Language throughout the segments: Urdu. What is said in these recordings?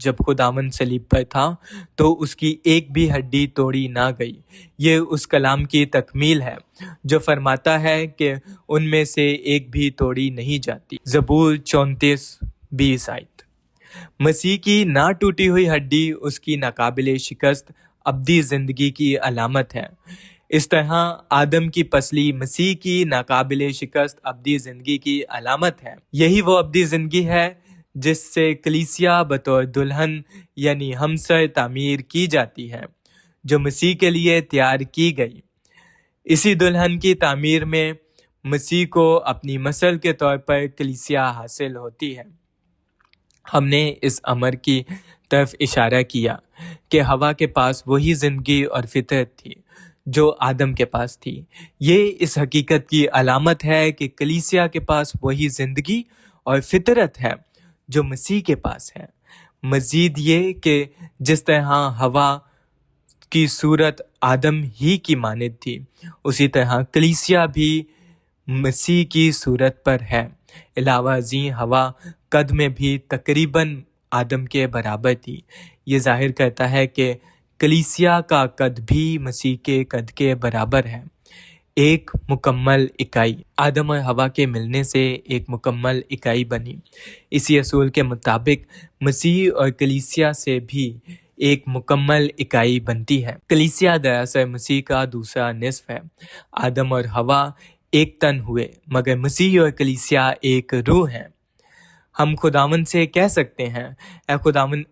جب خداوند صلیب پر تھا تو اس کی ایک بھی ہڈی توڑی نہ گئی۔ یہ اس کلام کی تکمیل ہے جو فرماتا ہے کہ ان میں سے ایک بھی توڑی نہیں جاتی۔ زبور 34:20 آیت۔ مسیح کی نہ ٹوٹی ہوئی ہڈی اس کی ناقابل شکست ابدی زندگی کی علامت ہے۔ اس طرح آدم کی پسلی مسیح کی ناقابل شکست ابدی زندگی کی علامت ہے۔ یہی وہ ابدی زندگی ہے جس سے کلیسیا بطور دلہن یعنی ہمسر تعمیر کی جاتی ہے، جو مسیح کے لیے تیار کی گئی۔ اسی دلہن کی تعمیر میں مسیح کو اپنی مثل کے طور پر کلیسیا حاصل ہوتی ہے۔ ہم نے اس امر کی طرف اشارہ کیا کہ حوا کے پاس وہی زندگی اور فطرت تھی جو آدم کے پاس تھی۔ یہ اس حقیقت کی علامت ہے کہ کلیسیا کے پاس وہی زندگی اور فطرت ہے جو مسیح کے پاس ہے۔ مزید یہ کہ جس طرح حوا کی صورت آدم ہی کی مانند تھی، اسی طرح کلیسیا بھی مسیح کی صورت پر ہے۔ علاوہ ازیں حوا قد میں بھی تقریباً آدم کے برابر تھی۔ یہ ظاہر کرتا ہے کہ کلیسیا کا قد بھی مسیح کے قد کے برابر ہے، ایک مکمل اکائی۔ آدم اور حوا کے ملنے سے ایک مکمل اکائی بنی۔ اسی اصول کے مطابق مسیح اور کلیسیا سے بھی ایک مکمل اکائی بنتی ہے۔ کلیسیا دراصل مسیح کا دوسرا نصف ہے۔ آدم اور حوا ایک تن ہوئے، مگر مسیح اور کلیسیا ایک روح ہیں۔ ہم خداوند سے کہہ سکتے ہیں، اے خداوند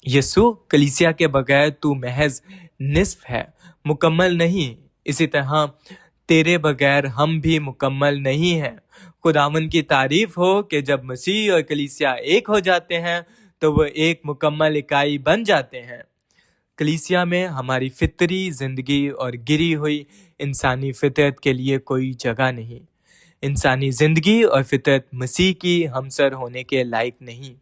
یسوع، کلیسیا کے بغیر تو محض نصف ہے، مکمل نہیں۔ اسی طرح تیرے بغیر ہم بھی مکمل نہیں ہیں۔ خداوند کی تعریف ہو کہ جب مسیح اور کلیسیا ایک ہو جاتے ہیں تو وہ ایک مکمل اکائی بن جاتے ہیں۔ کلیسیا میں ہماری فطری زندگی اور گری ہوئی انسانی فطرت کے لیے کوئی جگہ نہیں۔ انسانی زندگی اور فطرت مسیح کی ہمسر ہونے کے لائق نہیں۔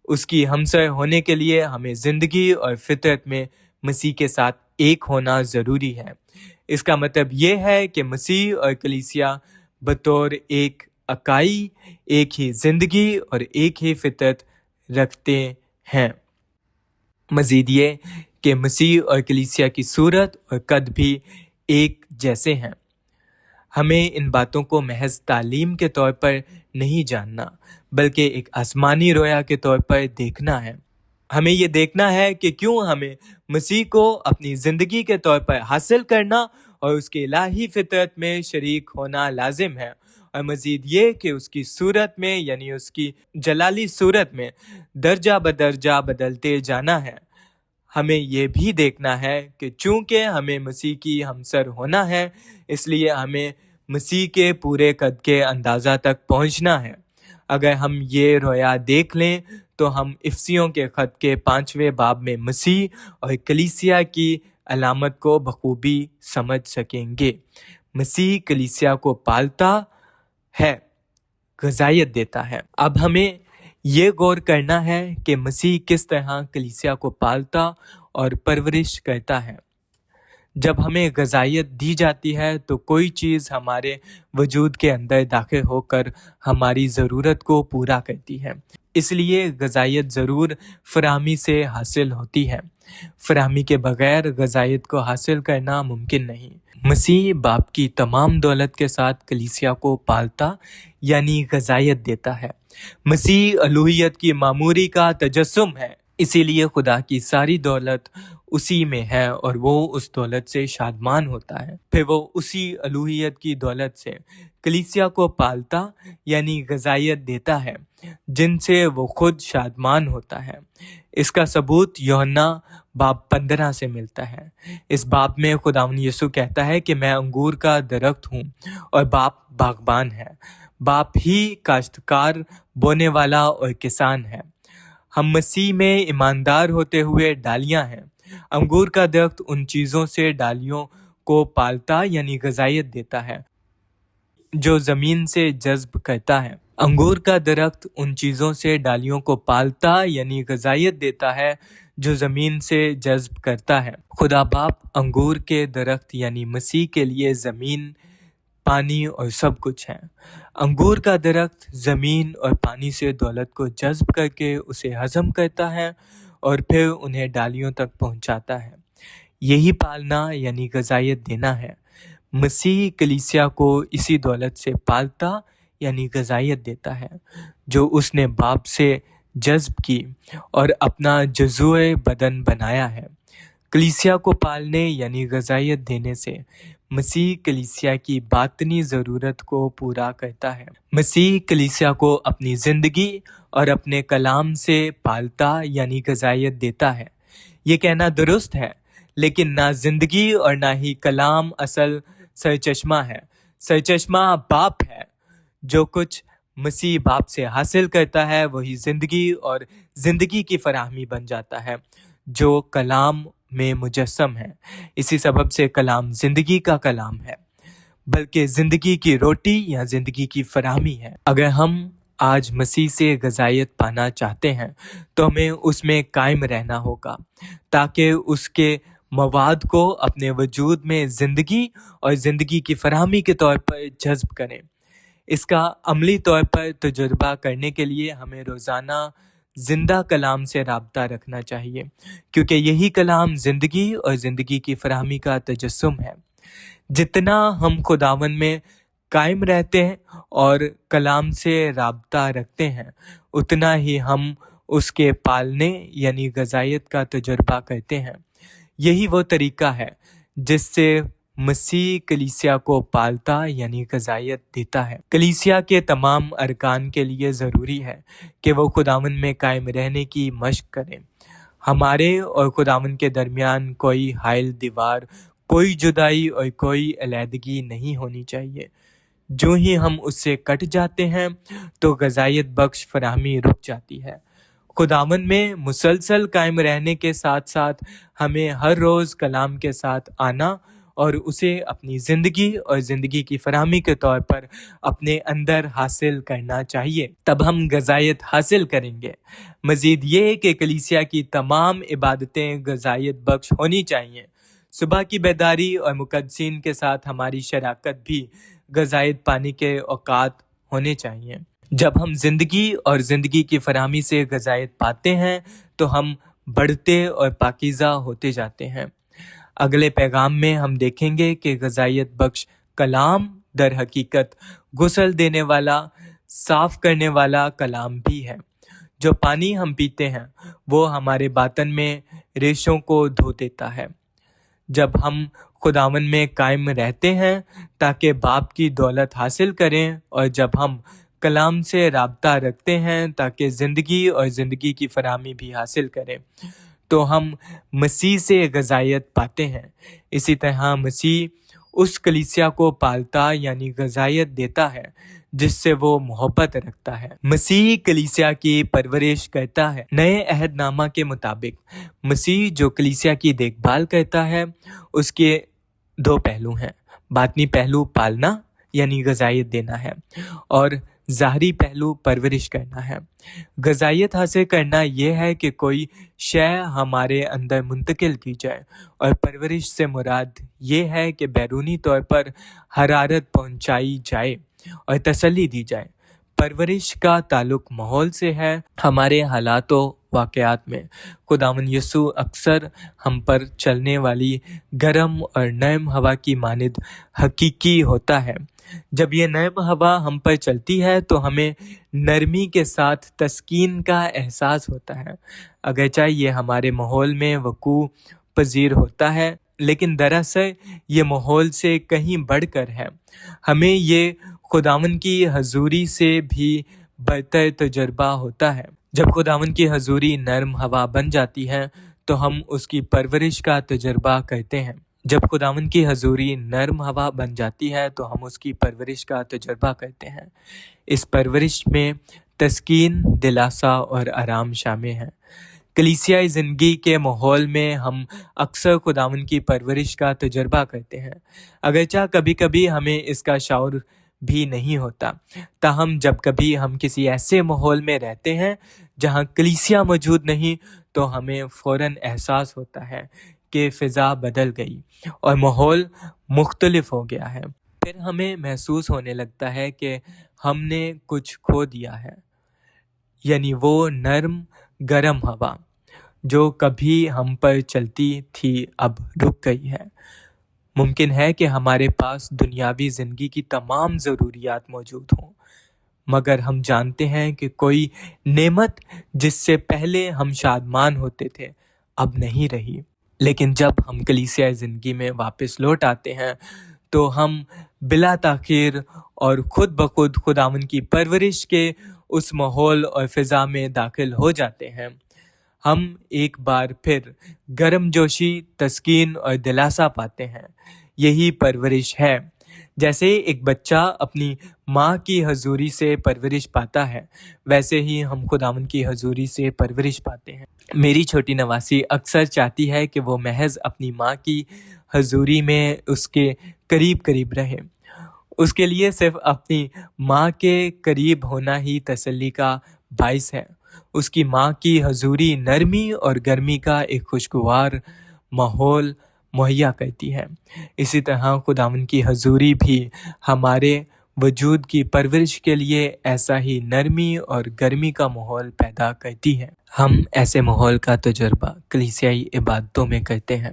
اس کی ہمسر ہونے کے لیے ہمیں زندگی اور فطرت میں مسیح کے ساتھ ایک ہونا ضروری ہے۔ اس کا مطلب یہ ہے کہ مسیح اور کلیسیا بطور ایک اکائی ایک ہی زندگی اور ایک ہی فطرت رکھتے ہیں۔ مزید یہ کہ مسیح اور کلیسیا کی صورت اور قد بھی ایک جیسے ہیں۔ ہمیں ان باتوں کو محض تعلیم کے طور پر نہیں جاننا، بلکہ ایک آسمانی رویا کے طور پر دیکھنا ہے۔ ہمیں یہ دیکھنا ہے کہ کیوں ہمیں مسیح کو اپنی زندگی کے طور پر حاصل کرنا اور اس کی الہی فطرت میں شریک ہونا لازم ہے، اور مزید یہ کہ اس کی صورت میں یعنی اس کی جلالی صورت میں درجہ بدرجہ بدلتے جانا ہے۔ ہمیں یہ بھی دیکھنا ہے کہ چونکہ ہمیں مسیح کی ہمسر ہونا ہے، اس لیے ہمیں مسیح کے پورے قد کے اندازہ تک پہنچنا ہے۔ اگر ہم یہ رویا دیکھ لیں تو ہم افسیوں کے خط کے 5ویں باب میں مسیح اور کلیسیا کی علامت کو بخوبی سمجھ سکیں گے۔ مسیح کلیسیا کو پالتا ہے، غذائیت دیتا ہے۔ اب ہمیں یہ غور کرنا ہے کہ مسیح کس طرح کلیسیا کو پالتا اور پرورش کرتا ہے۔ جب ہمیں غذائیت دی جاتی ہے تو کوئی چیز ہمارے وجود کے اندر داخل ہو کر ہماری ضرورت کو پورا کرتی ہے۔ اس لیے غذائیت ضرور فراہمی سے حاصل ہوتی ہے۔ فراہمی کے بغیر غذائیت کو حاصل کرنا ممکن نہیں۔ مسیح باپ کی تمام دولت کے ساتھ کلیسیا کو پالتا یعنی غذائیت دیتا ہے۔ مسیح الوہیت کی معموری کا تجسم ہے، اسی لیے خدا کی ساری دولت اسی میں ہے اور وہ اس دولت سے شادمان ہوتا ہے۔ پھر وہ اسی الوہیت کی دولت سے کلیسیا کو پالتا یعنی غذائیت دیتا ہے، جن سے وہ خود شادمان ہوتا ہے۔ اس کا ثبوت یوحنا باب 15 سے ملتا ہے۔ اس باب میں خداوند یسوع کہتا ہے کہ میں انگور کا درخت ہوں اور باپ باغبان ہے۔ باپ ہی کاشتکار، بونے والا اور کسان ہے۔ ہم مسیح میں ایماندار ہوتے ہوئے ڈالیاں ہیں۔ انگور کا درخت ان چیزوں سے ڈالیوں کو پالتا یعنی غذائیت دیتا ہے جو زمین سے جذب کرتا ہے۔ انگور کا درخت ان چیزوں سے ڈالیوں کو پالتا یعنی غذائیت دیتا ہے جو زمین سے جذب کرتا ہے۔ خدا باپ انگور کے درخت یعنی مسیح کے لیے زمین پانی اور سب کچھ ہے۔ انگور کا درخت زمین اور پانی سے دولت کو جذب کر کے اسے ہضم کرتا ہے اور پھر انہیں ڈالیوں تک پہنچاتا ہے۔ یہی پالنا یعنی غذائیت دینا ہے۔ مسیح کلیسیا کو اسی دولت سے پالتا یعنی غذائیت دیتا ہے جو اس نے باپ سے جذب کی اور اپنا جزوِ بدن بنایا ہے۔ کلیسیا کو پالنے یعنی غذائیت دینے سے مسیح کلیسیا کی باطنی ضرورت کو پورا کرتا ہے۔ مسیح کلیسیا کو اپنی زندگی اور اپنے کلام سے پالتا یعنی غذائیت دیتا ہے۔ یہ کہنا درست ہے، لیکن نہ زندگی اور نہ ہی کلام اصل سرچشمہ ہے۔ سرچشمہ باپ ہے۔ جو کچھ مسیح باپ سے حاصل کرتا ہے وہی زندگی اور زندگی کی فراہمی بن جاتا ہے جو کلام میں مجسم ہے۔ اسی سبب سے کلام زندگی کا کلام ہے، بلکہ زندگی کی روٹی یا زندگی کی فراہمی ہے۔ اگر ہم آج مسیح سے غذائیت پانا چاہتے ہیں تو ہمیں اس میں قائم رہنا ہوگا تاکہ اس کے مواد کو اپنے وجود میں زندگی اور زندگی کی فراہمی کے طور پر جذب کریں۔ اس کا عملی طور پر تجربہ کرنے کے لیے ہمیں روزانہ زندہ کلام سے رابطہ رکھنا چاہیے، کیونکہ یہی کلام زندگی اور زندگی کی فراہمی کا تجسم ہے۔ جتنا ہم خداوند میں قائم رہتے ہیں اور کلام سے رابطہ رکھتے ہیں، اتنا ہی ہم اس کے پالنے یعنی غذائیت کا تجربہ کرتے ہیں۔ یہی وہ طریقہ ہے جس سے مسیح کلیسیا کو پالتا یعنی غذائیت دیتا ہے۔ کلیسیا کے تمام ارکان کے لیے ضروری ہے کہ وہ خداوند میں قائم رہنے کی مشق کریں۔ ہمارے اور خداوند کے درمیان کوئی حائل دیوار، کوئی جدائی اور کوئی علیحدگی نہیں ہونی چاہیے۔ جو ہی ہم اس سے کٹ جاتے ہیں تو غذائیت بخش فراہمی رک جاتی ہے۔ خداوند میں مسلسل قائم رہنے کے ساتھ ساتھ ہمیں ہر روز کلام کے ساتھ آنا اور اسے اپنی زندگی اور زندگی کی فراہمی کے طور پر اپنے اندر حاصل کرنا چاہیے۔ تب ہم غذائیت حاصل کریں گے۔ مزید یہ کہ کلیسیا کی تمام عبادتیں غذائیت بخش ہونی چاہیے۔ صبح کی بیداری اور مقدسین کے ساتھ ہماری شراکت بھی غذائیت پانے کے اوقات ہونے چاہیے۔ جب ہم زندگی اور زندگی کی فراہمی سے غذائیت پاتے ہیں تو ہم بڑھتے اور پاکیزہ ہوتے جاتے ہیں۔ اگلے پیغام میں ہم دیکھیں گے کہ غذائیت بخش کلام در حقیقت غسل دینے والا، صاف کرنے والا کلام بھی ہے۔ جو پانی ہم پیتے ہیں وہ ہمارے باطن میں ریشوں کو دھو دیتا ہے۔ جب ہم خداوند میں قائم رہتے ہیں تاکہ باپ کی دولت حاصل کریں، اور جب ہم کلام سے رابطہ رکھتے ہیں تاکہ زندگی اور زندگی کی فراہمی بھی حاصل کریں، تو ہم مسیح سے غذائیت پاتے ہیں۔ اسی طرح مسیح اس کلیسیا کو پالتا یعنی غذائیت دیتا ہے جس سے وہ محبت رکھتا ہے۔ مسیح کلیسیا کی پرورش کرتا ہے۔ نئے عہد نامہ کے مطابق مسیح جو کلیسیا کی دیکھ بھال کرتا ہے، اس کے دو پہلو ہیں۔ باطنی پہلو پالنا یعنی غذائیت دینا ہے، اور ظاہری پہلو پرورش کرنا ہے۔ غذائیت حاصل کرنا یہ ہے کہ کوئی شے ہمارے اندر منتقل کی جائے، اور پرورش سے مراد یہ ہے کہ بیرونی طور پر حرارت پہنچائی جائے اور تسلی دی جائے۔ پرورش کا تعلق ماحول سے ہے۔ ہمارے حالات و واقعات میں خداوند یسوع اکثر ہم پر چلنے والی گرم اور نرم ہوا کی مانند حقیقی ہوتا ہے۔ جب یہ نرم ہوا ہم پر چلتی ہے تو ہمیں نرمی کے ساتھ تسکین کا احساس ہوتا ہے، اگرچہ یہ ہمارے ماحول میں وقوع پذیر ہوتا ہے، لیکن دراصل یہ ماحول سے کہیں بڑھ کر ہے۔ ہمیں یہ خداوند کی حضوری سے بھی برتر تجربہ ہوتا ہے۔ جب خداوند کی حضوری نرم ہوا بن جاتی ہے تو ہم اس کی پرورش کا تجربہ کرتے ہیں۔ جب خداوند کی حضوری نرم ہوا بن جاتی ہے تو ہم اس کی پرورش کا تجربہ کرتے ہیں۔ اس پرورش میں تسکین، دلاسا اور آرام شامل ہیں۔ کلیسیائی زندگی کے ماحول میں ہم اکثر خداوند کی پرورش کا تجربہ کرتے ہیں، اگرچہ کبھی کبھی ہمیں اس کا شعور بھی نہیں ہوتا۔ تاہم جب کبھی ہم کسی ایسے ماحول میں رہتے ہیں جہاں کلیسیا موجود نہیں تو ہمیں فوراً احساس ہوتا ہے کہ فضا بدل گئی اور ماحول مختلف ہو گیا ہے۔ پھر ہمیں محسوس ہونے لگتا ہے کہ ہم نے کچھ کھو دیا ہے، یعنی وہ نرم گرم ہوا جو کبھی ہم پر چلتی تھی اب رک گئی ہے۔ ممکن ہے کہ ہمارے پاس دنیاوی زندگی کی تمام ضروریات موجود ہوں، مگر ہم جانتے ہیں کہ کوئی نعمت جس سے پہلے ہم شادمان ہوتے تھے اب نہیں رہی۔ لیکن جب ہم کلیسیائی زندگی میں واپس لوٹ آتے ہیں تو ہم بلا تاخیر اور خود بخود خداوند کی پرورش کے اس ماحول اور فضا میں داخل ہو جاتے ہیں۔ ہم ایک بار پھر گرم جوشی، تسکین اور دلاسا پاتے ہیں۔ یہی پرورش ہے۔ جیسے ایک بچہ اپنی ماں کی حضوری سے پرورش پاتا ہے، ویسے ہی ہم خداوند کی حضوری سے پرورش پاتے ہیں۔ میری چھوٹی نواسی اکثر چاہتی ہے کہ وہ محض اپنی ماں کی حضوری میں اس کے قریب قریب رہے۔ اس کے لیے صرف اپنی ماں کے قریب ہونا ہی تسلی کا باعث ہے۔ اس کی ماں کی حضوری نرمی اور گرمی کا ایک خوشگوار ماحول مہیا کرتی ہے۔ اسی طرح خداوند کی حضوری بھی ہمارے وجود کی پرورش کے لیے ایسا ہی نرمی اور گرمی کا ماحول پیدا کرتی ہے۔ ہم ایسے ماحول کا تجربہ کلیسیائی عبادتوں میں کرتے ہیں۔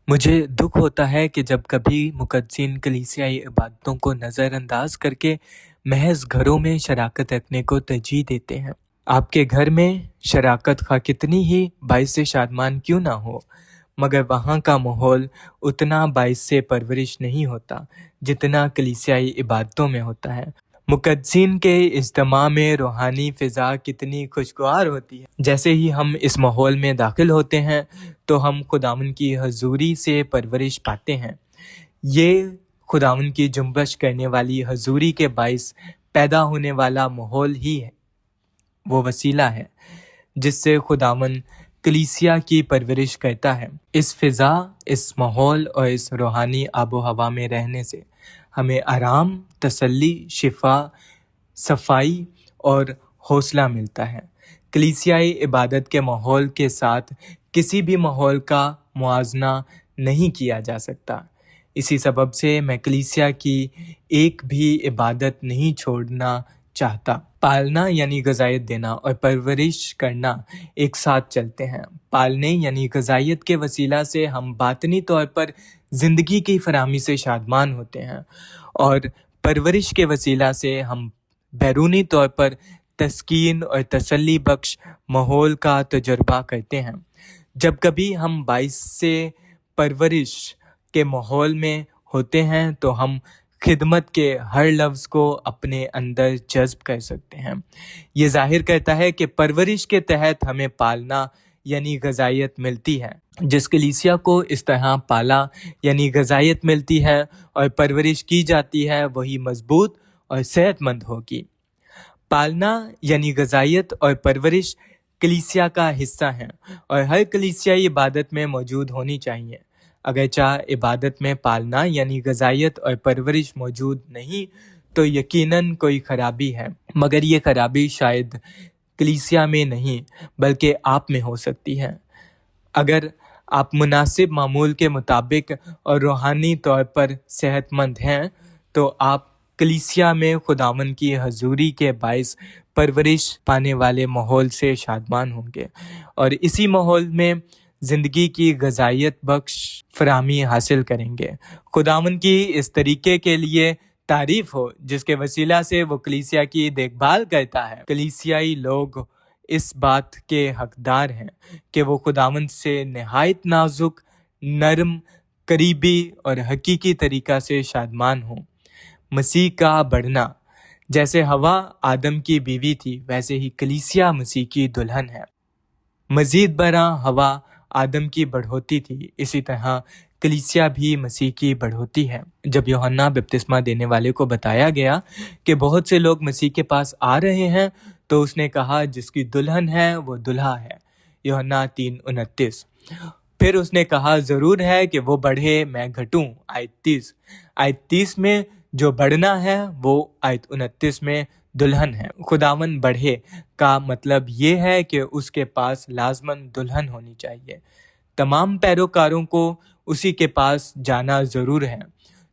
مجھے دکھ ہوتا ہے کہ جب کبھی مقدسین کلیسیائی عبادتوں کو نظر انداز کر کے محض گھروں میں شراکت رکھنے کو ترجیح دیتے ہیں۔ آپ کے گھر میں شراکت خواہ کتنی ہی باعث شادمان کیوں نہ ہو، مگر وہاں کا ماحول اتنا باعث پرورش نہیں ہوتا جتنا کلیسیائی عبادتوں میں ہوتا ہے۔ مقدسین کے اجتماع میں روحانی فضا کتنی خوشگوار ہوتی ہے۔ جیسے ہی ہم اس ماحول میں داخل ہوتے ہیں تو ہم خداوند کی حضوری سے پرورش پاتے ہیں۔ یہ خداوند کی جنبش کرنے والی حضوری کے باعث پیدا ہونے والا ماحول ہی ہے، وہ وسیلہ ہے جس سے خداوند کلیسیا کی پرورش کرتا ہے۔ اس فضا، اس ماحول اور اس روحانی آب و ہوا میں رہنے سے ہمیں آرام، تسلی، شفا، صفائی اور حوصلہ ملتا ہے۔ کلیسیائی عبادت کے ماحول کے ساتھ کسی بھی ماحول کا موازنہ نہیں کیا جا سکتا۔ اسی سبب سے میں کلیسیا کی ایک بھی عبادت نہیں چھوڑنا چاہتا۔ پالنا یعنی غذائیت دینا اور پرورش کرنا ایک ساتھ چلتے ہیں۔ پالنے یعنی غذائیت کے وسیلہ سے ہم باطنی طور پر زندگی کی فراہمی سے شادمان ہوتے ہیں، اور پرورش کے وسیلہ سے ہم بیرونی طور پر تسکین اور تسلی بخش ماحول کا تجربہ کرتے ہیں۔ جب کبھی ہم باعث سے پرورش کے ماحول میں ہوتے ہیں تو ہم خدمت کے ہر لفظ کو اپنے اندر جذب کر سکتے ہیں۔ یہ ظاہر کرتا ہے کہ پرورش کے تحت ہمیں پالنا یعنی غذائیت ملتی ہے۔ جس کلیسیا کو اس طرح پالا یعنی غذائیت ملتی ہے اور پرورش کی جاتی ہے، وہی مضبوط اور صحت مند ہوگی۔ پالنا یعنی غذائیت اور پرورش کلیسیا کا حصہ ہیں اور ہر کلیسیائی عبادت میں موجود ہونی چاہیے۔ اگرچہ عبادت میں پالنا یعنی غذائیت اور پرورش موجود نہیں تو یقیناً کوئی خرابی ہے، مگر یہ خرابی شاید کلیسیا میں نہیں بلکہ آپ میں ہو سکتی ہے۔ اگر آپ مناسب معمول کے مطابق اور روحانی طور پر صحت مند ہیں تو آپ کلیسیا میں خداوند کی حضوری کے باعث پرورش پانے والے ماحول سے شادمان ہوں گے، اور اسی ماحول میں زندگی کی غذائیت بخش فراہمی حاصل کریں گے۔ خداوند کی اس طریقے کے لیے تعریف ہو جس کے وسیلہ سے وہ کلیسیا کی دیکھ بھال کرتا ہے۔ کلیسیائی لوگ اس بات کے حقدار ہیں کہ وہ خداوند سے نہایت نازک، نرم، قریبی اور حقیقی طریقہ سے شادمان ہوں۔ مسیح کا بڑھنا، جیسے ہوا آدم کی بیوی تھی ویسے ہی کلیسیا مسیح کی دلہن ہے۔ مزید برآں ہوا آدم کی بڑھوتی تھی، اسی طرح کلیسیا بھی مسیح کی بڑھوتی ہے۔ جب یوحنا بپتسمہ دینے والے کو بتایا گیا کہ بہت سے لوگ مسیح کے پاس آ رہے ہیں تو اس نے کہا جس کی دلہن ہے وہ دلہا ہے، یوحنا 3:29۔ پھر اس نے کہا ضرور ہے کہ وہ بڑھے میں گھٹوں، آیت 30۔ آیت 30 میں جو بڑھنا ہے وہ آیت 29 میں دلہن ہے۔ خداوند بڑھے کا مطلب یہ ہے کہ اس کے پاس لازماً دلہن ہونی چاہیے۔ تمام پیروکاروں کو اسی کے پاس جانا ضرور ہے۔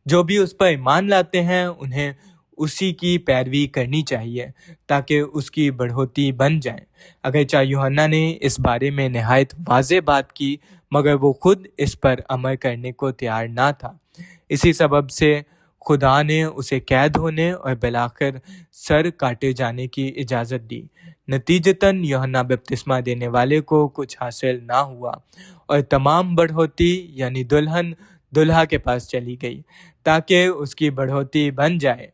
جو بھی اس پر ایمان لاتے ہیں انہیں اسی کی پیروی کرنی چاہیے تاکہ اس کی بڑھوتی بن جائے۔ اگرچہ یوحنا نے اس بارے میں نہایت واضح بات کی، مگر وہ خود اس پر عمل کرنے کو تیار نہ تھا۔ اسی سبب سے خدا نے اسے قید ہونے اور بالآخر سر کاٹے جانے کی اجازت دی۔ نتیجتاً یوحنا بپتسمہ دینے والے کو کچھ حاصل نہ ہوا اور تمام بڑھوتی یعنی دلہن دلہا کے پاس چلی گئی تاکہ اس کی بڑھوتی بن جائے۔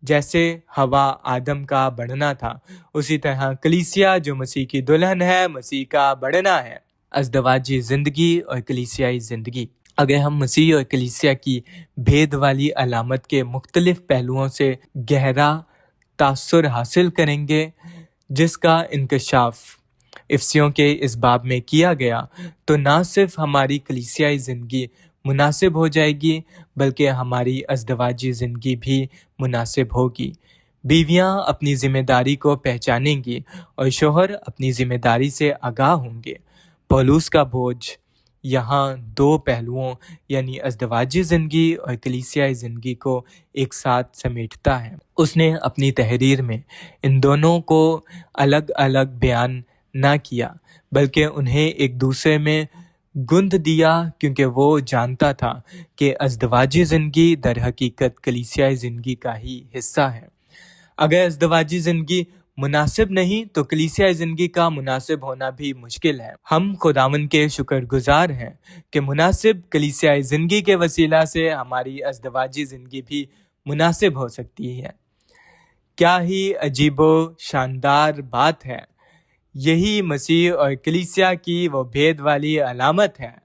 جیسے ہوا آدم کا بڑھنا تھا، اسی طرح کلیسیا جو مسیح کی دلہن ہے مسیح کا بڑھنا ہے۔ ازدواجی زندگی اور کلیسیائی زندگی۔ اگر ہم مسیح اور کلیسیا کی بھید والی علامت کے مختلف پہلوؤں سے گہرا تاثر حاصل کریں گے جس کا انکشاف افسیوں کے اس باب میں کیا گیا، تو نہ صرف ہماری کلیسیائی زندگی مناسب ہو جائے گی بلکہ ہماری ازدواجی زندگی بھی مناسب ہوگی۔ بیویاں اپنی ذمہ داری کو پہچانیں گی اور شوہر اپنی ذمہ داری سے آگاہ ہوں گے۔ پولس کا بوجھ یہاں دو پہلوؤں یعنی ازدواجی زندگی اور کلیسیائی زندگی کو ایک ساتھ سمیٹتا ہے۔ اس نے اپنی تحریر میں ان دونوں کو الگ الگ بیان نہ کیا بلکہ انہیں ایک دوسرے میں گندھ دیا، کیونکہ وہ جانتا تھا کہ ازدواجی زندگی در حقیقت کلیسیائی زندگی کا ہی حصہ ہے۔ اگر ازدواجی زندگی مناسب نہیں تو کلیسیائی زندگی کا مناسب ہونا بھی مشکل ہے۔ ہم خداوند کے شکر گزار ہیں کہ مناسب کلیسیائی زندگی کے وسیلہ سے ہماری ازدواجی زندگی بھی مناسب ہو سکتی ہے۔ کیا ہی عجیب و شاندار بات ہے! یہی مسیح اور کلیسیا کی وہ بھید والی علامت ہے۔